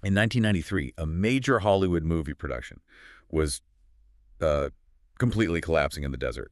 In 1993, a major Hollywood movie production was uh, completely collapsing in the desert.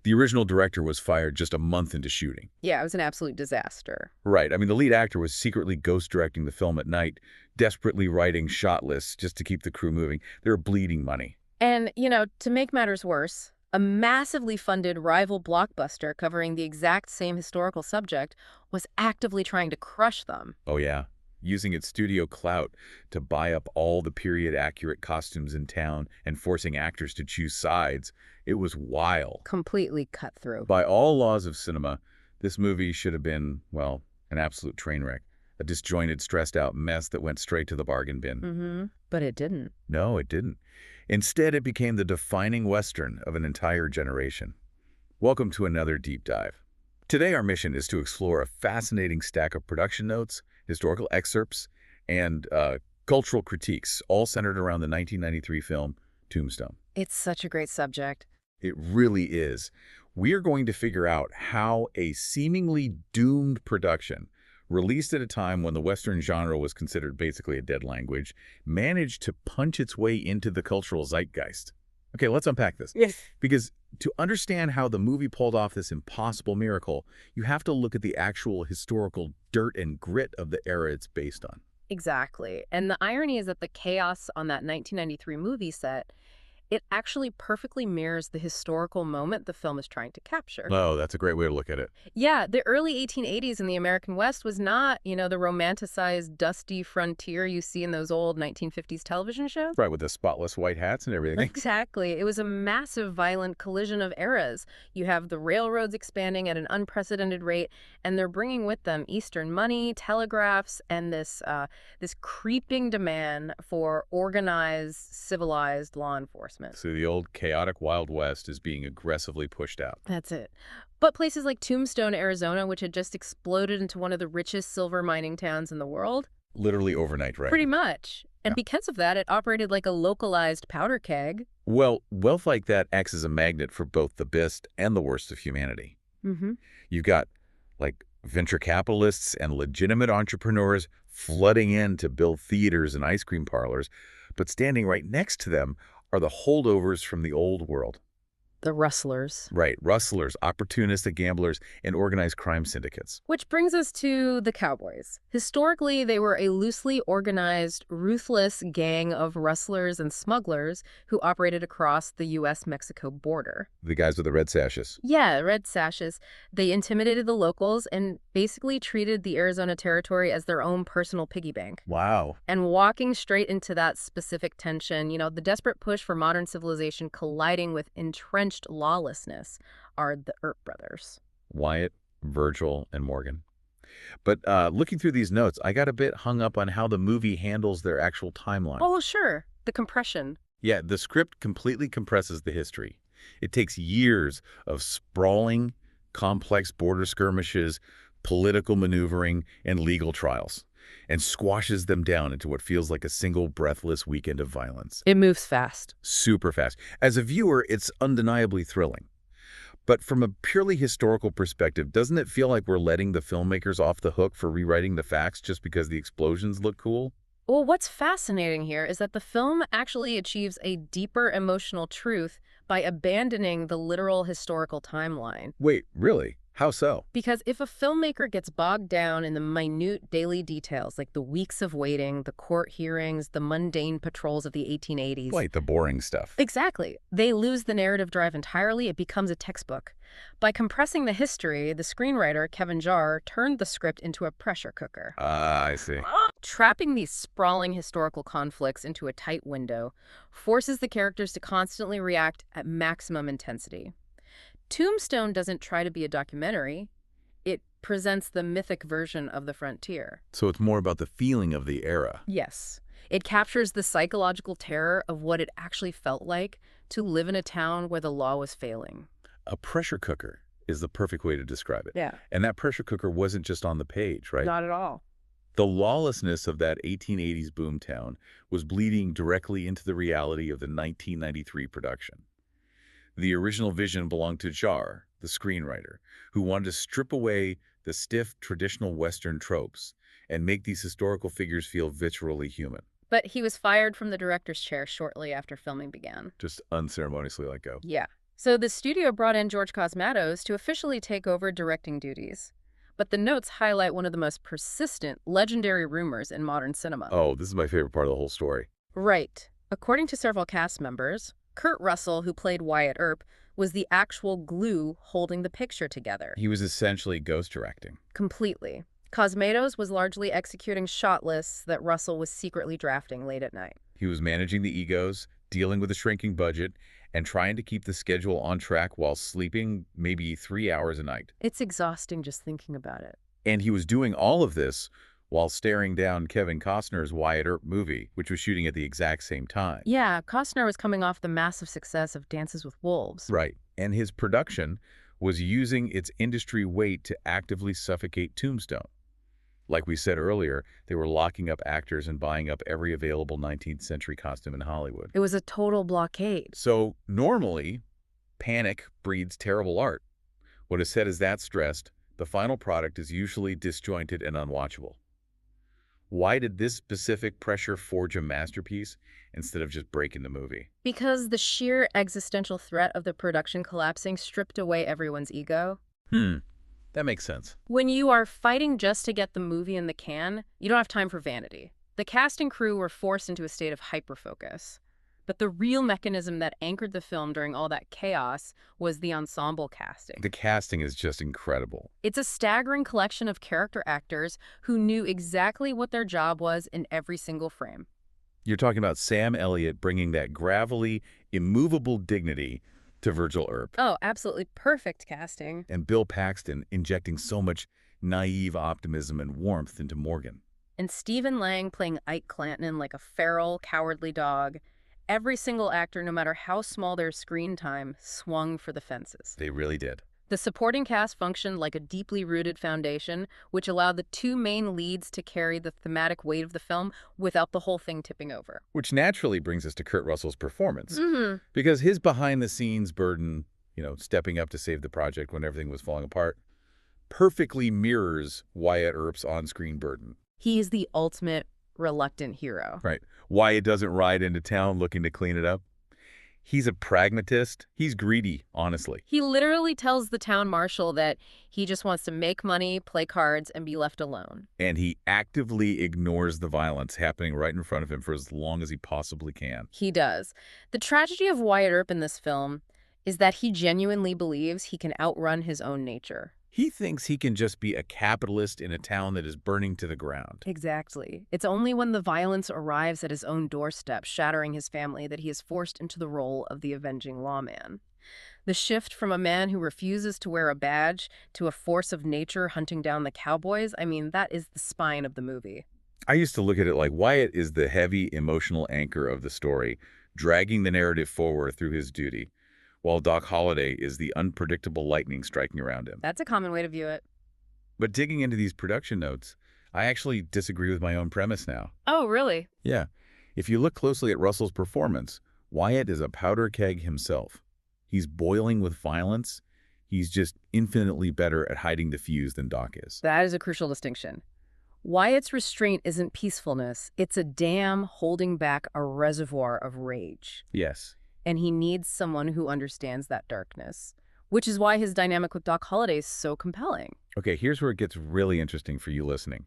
The original director was fired just a month into shooting. Yeah, it was an absolute disaster. Right. I mean, the lead actor was secretly ghost directing the film at night, desperately writing shot lists just to keep the crew moving. They were bleeding money. And, to make matters worse, a massively funded rival blockbuster covering the exact same historical subject was actively trying to crush them. Oh, yeah. Using its studio clout to buy up all the period-accurate costumes in town and forcing actors to choose sides. It was wild. Completely cut through. By all laws of cinema, this movie should have been, well, an absolute train wreck. A disjointed, stressed-out mess that went straight to the bargain bin. But it didn't. No, it didn't. Instead, it became the defining Western of an entire generation. Welcome to another deep dive. Today, our mission is to explore a fascinating stack of production notes, historical excerpts, and cultural critiques, all centered around the 1993 film Tombstone. It's such a great subject. It really is. We are going to figure out how a seemingly doomed production, released at a time when the Western genre was considered basically a dead language, managed to punch its way into the cultural zeitgeist. Okay, let's unpack this. Yes. Because to understand how the movie pulled off this impossible miracle, you have to look at the actual historical dirt and grit of the era it's based on. Exactly. And the irony is that the chaos on that 1993 movie set, it actually perfectly mirrors the historical moment the film is trying to capture. Oh, that's a great way to look at it. Yeah, the early 1880s in the American West was not, the romanticized, dusty frontier you see in those old 1950s television shows. Right, with the spotless white hats and everything. Exactly. It was a massive, violent collision of eras. You have the railroads expanding at an unprecedented rate, and they're bringing with them Eastern money, telegraphs, and this creeping demand for organized, civilized law enforcement. So the old chaotic Wild West is being aggressively pushed out. That's it. But places like Tombstone, Arizona, which had just exploded into one of the richest silver mining towns in the world. Literally overnight, right? Pretty much. And Yeah. because of that, it operated like a localized powder keg. Well, wealth like that acts as a magnet for both the best and the worst of humanity. Mm-hmm. You've got, like, venture capitalists and legitimate entrepreneurs flooding in to build theaters and ice cream parlors, but standing right next to them are the holdovers from the old world. The rustlers. Right, rustlers, opportunistic gamblers, and organized crime syndicates. Which brings us to the Cowboys. Historically, they were a loosely organized, ruthless gang of rustlers and smugglers who operated across the U.S.-Mexico border. The guys with the red sashes. Yeah, red sashes. They intimidated the locals and basically treated the Arizona territory as their own personal piggy bank. Wow. And walking straight into that specific tension, the desperate push for modern civilization colliding with entrenched lawlessness are the Earp brothers. Wyatt, Virgil, and Morgan. But looking through these notes, I got a bit hung up on how the movie handles their actual timeline. Oh, sure. The compression. Yeah, the script completely compresses the history. It takes years of sprawling, complex border skirmishes, political maneuvering, and legal trials, and squashes them down into what feels like a single breathless weekend of violence. It moves fast. Super fast. As a viewer, it's undeniably thrilling. But from a purely historical perspective, doesn't it feel like we're letting the filmmakers off the hook for rewriting the facts just because the explosions look cool? Well, what's fascinating here is that the film actually achieves a deeper emotional truth by abandoning the literal historical timeline. Wait, really? How so? Because if a filmmaker gets bogged down in the minute daily details, like the weeks of waiting, the court hearings, the mundane patrols of the 1880s. Like the boring stuff. Exactly. They lose the narrative drive entirely. It becomes a textbook. By compressing the history, the screenwriter, Kevin Jarre, turned the script into a pressure cooker. I see. Trapping these sprawling historical conflicts into a tight window forces the characters to constantly react at maximum intensity. Tombstone doesn't try to be a documentary. It presents the mythic version of the frontier. So it's more about the feeling of the era. Yes. It captures the psychological terror of what it actually felt like to live in a town where the law was failing. A pressure cooker is the perfect way to describe it. Yeah. And that pressure cooker wasn't just on the page, right? Not at all. The lawlessness of that 1880s boomtown was bleeding directly into the reality of the 1993 production. The original vision belonged to Jarre, the screenwriter, who wanted to strip away the stiff, traditional Western tropes and make these historical figures feel viscerally human. But he was fired from the director's chair shortly after filming began. Just unceremoniously let go. Yeah. So the studio brought in George Cosmatos to officially take over directing duties. But the notes highlight one of the most persistent, legendary rumors in modern cinema. Oh, this is my favorite part of the whole story. Right. According to several cast members, Kurt Russell, who played Wyatt Earp, was the actual glue holding the picture together. He was essentially ghost directing. Completely. Cosmatos was largely executing shot lists that Russell was secretly drafting late at night. He was managing the egos, dealing with a shrinking budget, and trying to keep the schedule on track while sleeping maybe 3 hours a night. It's exhausting just thinking about it. And he was doing all of this while staring down Kevin Costner's Wyatt Earp movie, which was shooting at the exact same time. Yeah, Costner was coming off the massive success of Dances with Wolves. Right. And his production was using its industry weight to actively suffocate Tombstone. Like we said earlier, they were locking up actors and buying up every available 19th century costume in Hollywood. It was a total blockade. So normally, panic breeds terrible art. What is said is that stressed, the final product is usually disjointed and unwatchable. Why did this specific pressure forge a masterpiece instead of just breaking the movie? Because the sheer existential threat of the production collapsing stripped away everyone's ego. That makes sense. When you are fighting just to get the movie in the can, you don't have time for vanity. The cast and crew were forced into a state of hyperfocus. But the real mechanism that anchored the film during all that chaos was the ensemble casting. The casting is just incredible. It's a staggering collection of character actors who knew exactly what their job was in every single frame. You're talking about Sam Elliott bringing that gravelly, immovable dignity to Virgil Earp. Oh, absolutely perfect casting. And Bill Paxton injecting so much naive optimism and warmth into Morgan. And Stephen Lang playing Ike Clanton like a feral, cowardly dog. Every single actor, no matter how small their screen time, swung for the fences. They really did. The supporting cast functioned like a deeply rooted foundation, which allowed the two main leads to carry the thematic weight of the film without the whole thing tipping over. Which naturally brings us to Kurt Russell's performance. Because his behind-the-scenes burden, stepping up to save the project when everything was falling apart, perfectly mirrors Wyatt Earp's on-screen burden. He is the ultimate reluctant hero. Right. Wyatt doesn't ride into town looking to clean it up. He's a pragmatist. He's greedy, honestly. He literally tells the town marshal that he just wants to make money, play cards, and be left alone. And he actively ignores the violence happening right in front of him for as long as he possibly can. He does. The tragedy of Wyatt Earp in this film is that he genuinely believes he can outrun his own nature. He thinks he can just be a capitalist in a town that is burning to the ground. Exactly. It's only when the violence arrives at his own doorstep, shattering his family, that he is forced into the role of the avenging lawman. The shift from a man who refuses to wear a badge to a force of nature hunting down the cowboys, that is the spine of the movie. I used to look at it like Wyatt is the heavy emotional anchor of the story, dragging the narrative forward through his duty, while Doc Holliday is the unpredictable lightning striking around him. That's a common way to view it. But digging into these production notes, I actually disagree with my own premise now. Oh, really? Yeah. If you look closely at Russell's performance, Wyatt is a powder keg himself. He's boiling with violence. He's just infinitely better at hiding the fuse than Doc is. That is a crucial distinction. Wyatt's restraint isn't peacefulness. It's a dam holding back a reservoir of rage. Yes. And he needs someone who understands that darkness, which is why his dynamic with Doc Holliday is so compelling. Okay, here's where it gets really interesting for you listening.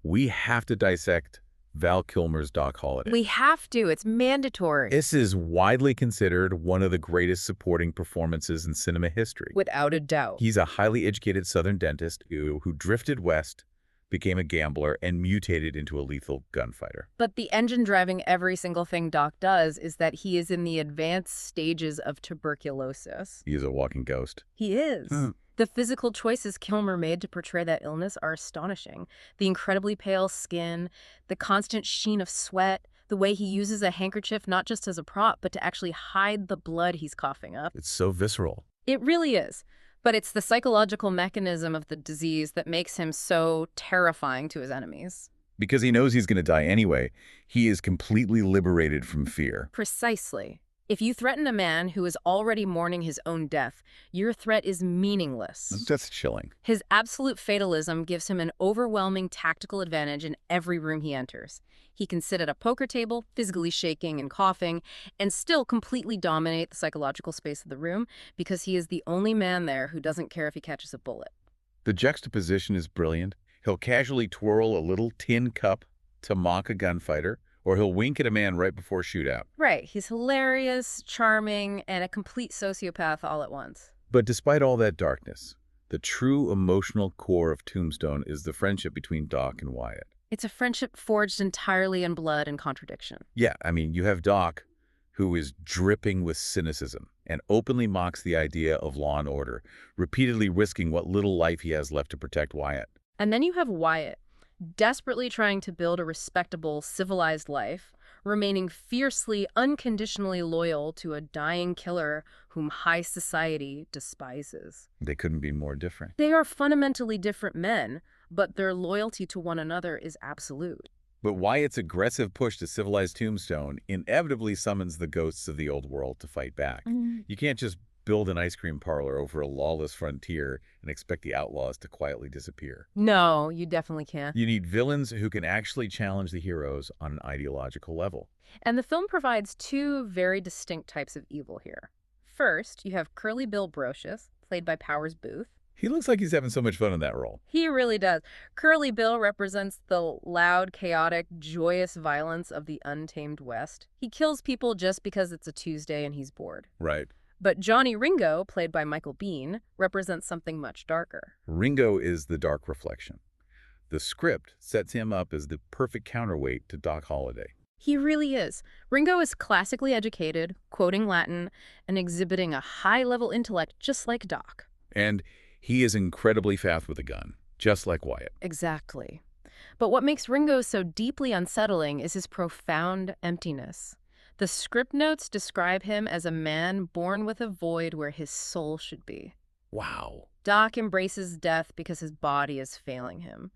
We have to dissect Val Kilmer's Doc Holliday. We have to. It's mandatory. This is widely considered one of the greatest supporting performances in cinema history. Without a doubt. He's a highly educated Southern dentist who drifted west, became a gambler, and mutated into a lethal gunfighter. But the engine driving every single thing Doc does is that he is in the advanced stages of tuberculosis. He is a walking ghost. He is. The physical choices Kilmer made to portray that illness are astonishing. The incredibly pale skin, the constant sheen of sweat, the way he uses a handkerchief not just as a prop, but to actually hide the blood he's coughing up. It's so visceral. It really is. But it's the psychological mechanism of the disease that makes him so terrifying to his enemies. Because he knows he's going to die anyway, he is completely liberated from fear. Precisely. If you threaten a man who is already mourning his own death, your threat is meaningless. That's chilling. His absolute fatalism gives him an overwhelming tactical advantage in every room he enters. He can sit at a poker table, physically shaking and coughing, and still completely dominate the psychological space of the room because he is the only man there who doesn't care if he catches a bullet. The juxtaposition is brilliant. He'll casually twirl a little tin cup to mock a gunfighter, or he'll wink at a man right before shootout. Right. He's hilarious, charming, and a complete sociopath all at once. But despite all that darkness, the true emotional core of Tombstone is the friendship between Doc and Wyatt. It's a friendship forged entirely in blood and contradiction. Yeah, I mean, you have Doc, who is dripping with cynicism and openly mocks the idea of law and order, repeatedly risking what little life he has left to protect Wyatt. And then you have Wyatt, desperately trying to build a respectable, civilized life, remaining fiercely, unconditionally loyal to a dying killer whom high society despises. They couldn't be more different. They are fundamentally different men, but their loyalty to one another is absolute. But Wyatt's aggressive push to civilize Tombstone inevitably summons the ghosts of the old world to fight back. You can't just build an ice cream parlor over a lawless frontier and expect the outlaws to quietly disappear. No, you definitely can't. You need villains who can actually challenge the heroes on an ideological level. And the film provides two very distinct types of evil here. First, you have Curly Bill Brocious, played by Powers Booth. He looks like he's having so much fun in that role. He really does. Curly Bill represents the loud, chaotic, joyous violence of the untamed West. He kills people just because it's a Tuesday and he's bored. Right. But Johnny Ringo, played by Michael Biehn, represents something much darker. Ringo is the dark reflection. The script sets him up as the perfect counterweight to Doc Holliday. He really is. Ringo is classically educated, quoting Latin, and exhibiting a high-level intellect just like Doc. And he is incredibly fast with a gun, just like Wyatt. Exactly. But what makes Ringo so deeply unsettling is his profound emptiness. The script notes describe him as a man born with a void where his soul should be. Wow. Doc embraces death because his body is failing him.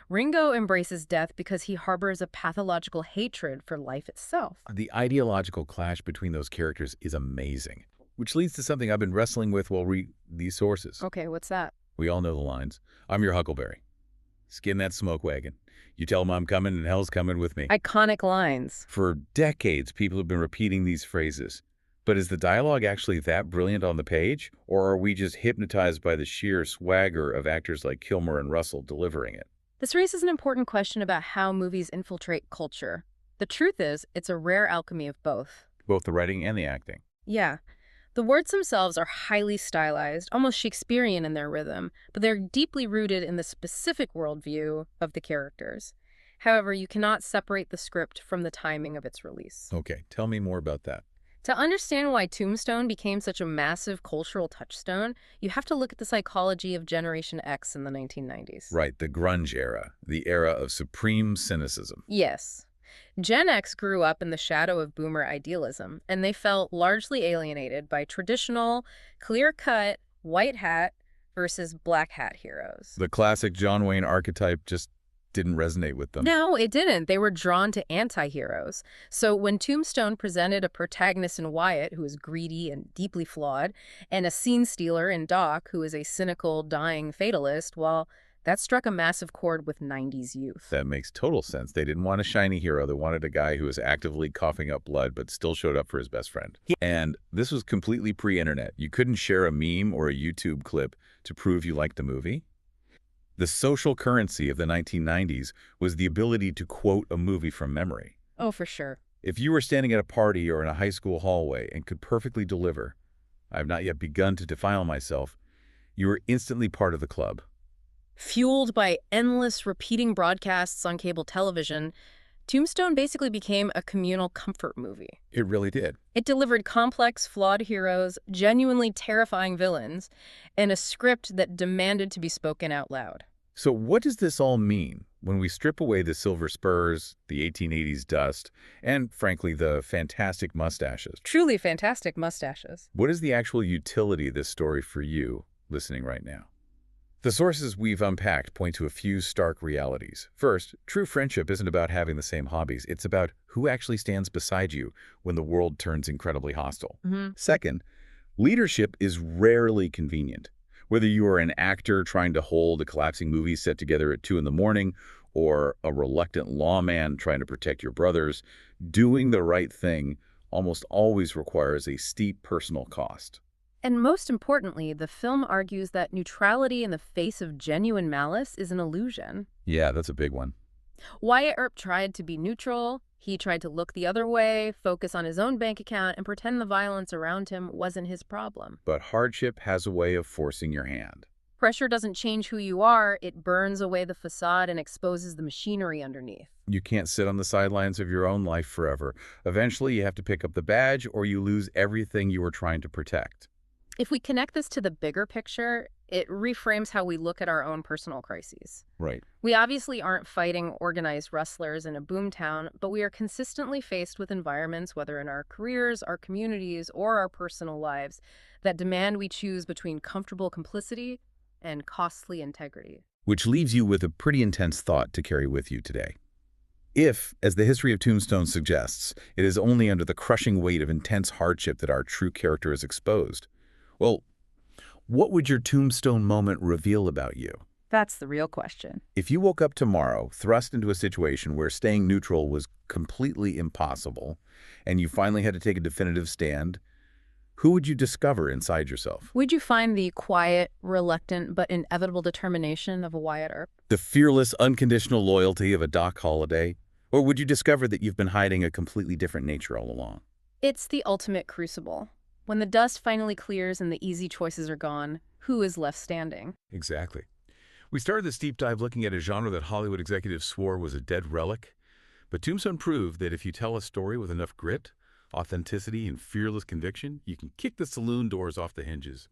Ringo embraces death because he harbors a pathological hatred for life itself. The ideological clash between those characters is amazing, which leads to something I've been wrestling with while reading these sources. Okay, what's that? We all know the lines. I'm your Huckleberry. Skin that smoke wagon. You tell them I'm coming and hell's coming with me. Iconic lines. For decades, people have been repeating these phrases. But is the dialogue actually that brilliant on the page? Or are we just hypnotized by the sheer swagger of actors like Kilmer and Russell delivering it? This raises an important question about how movies infiltrate culture. The truth is, it's a rare alchemy of both. Both the writing and the acting. Yeah. The words themselves are highly stylized, almost Shakespearean in their rhythm, but they're deeply rooted in the specific worldview of the characters. However, you cannot separate the script from the timing of its release. Okay, tell me more about that. To understand why Tombstone became such a massive cultural touchstone, you have to look at the psychology of Generation X in the 1990s. Right, the grunge era, the era of supreme cynicism. Yes. Gen X grew up in the shadow of boomer idealism, and they felt largely alienated by traditional, clear-cut, white hat versus black hat heroes. The classic John Wayne archetype just didn't resonate with them. No, it didn't. They were drawn to anti-heroes. So when Tombstone presented a protagonist in Wyatt who is greedy and deeply flawed, and a scene stealer in Doc who is a cynical, dying fatalist, well, that struck a massive chord with 90s youth. That makes total sense. They didn't want a shiny hero. They wanted a guy who was actively coughing up blood but still showed up for his best friend. And this was completely pre-internet. You couldn't share a meme or a YouTube clip to prove you liked the movie. The social currency of the 1990s was the ability to quote a movie from memory. Oh, for sure. If you were standing at a party or in a high school hallway and could perfectly deliver, "I have not yet begun to defile myself," you were instantly part of the club. Fueled by endless repeating broadcasts on cable television, Tombstone basically became a communal comfort movie. It really did. It delivered complex, flawed heroes, genuinely terrifying villains, and a script that demanded to be spoken out loud. So what does this all mean when we strip away the silver spurs, the 1880s dust, and, frankly, the fantastic mustaches? Truly fantastic mustaches. What is the actual utility of this story for you listening right now? The sources we've unpacked point to a few stark realities. First, true friendship isn't about having the same hobbies. It's about who actually stands beside you when the world turns incredibly hostile. Second, leadership is rarely convenient. Whether you are an actor trying to hold a collapsing movie set together at 2 in the morning or a reluctant lawman trying to protect your brothers, doing the right thing almost always requires a steep personal cost. And most importantly, the film argues that neutrality in the face of genuine malice is an illusion. Yeah, that's a big one. Wyatt Earp tried to be neutral. He tried to look the other way, focus on his own bank account, and pretend the violence around him wasn't his problem. But hardship has a way of forcing your hand. Pressure doesn't change who you are. It burns away the facade and exposes the machinery underneath. You can't sit on the sidelines of your own life forever. Eventually, you have to pick up the badge or you lose everything you were trying to protect. If we connect this to the bigger picture, it reframes how we look at our own personal crises. Right. We obviously aren't fighting organized rustlers in a boomtown, but we are consistently faced with environments, whether in our careers, our communities, or our personal lives, that demand we choose between comfortable complicity and costly integrity. Which leaves you with a pretty intense thought to carry with you today. If, as the history of Tombstone suggests, it is only under the crushing weight of intense hardship that our true character is exposed, well, what would your Tombstone moment reveal about you? That's the real question. If you woke up tomorrow thrust into a situation where staying neutral was completely impossible, and you finally had to take a definitive stand, who would you discover inside yourself? Would you find the quiet, reluctant, but inevitable determination of a Wyatt Earp? The fearless, unconditional loyalty of a Doc Holliday? Or would you discover that you've been hiding a completely different nature all along? It's the ultimate crucible. When the dust finally clears and the easy choices are gone, who is left standing? Exactly. We started this deep dive looking at a genre that Hollywood executives swore was a dead relic. But Tombstone proved that if you tell a story with enough grit, authenticity, and fearless conviction, you can kick the saloon doors off the hinges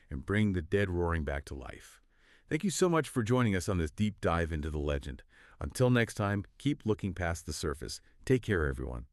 and bring the dead roaring back to life. Thank you so much for joining us on this deep dive into the legend. Until next time, keep looking past the surface. Take care, everyone.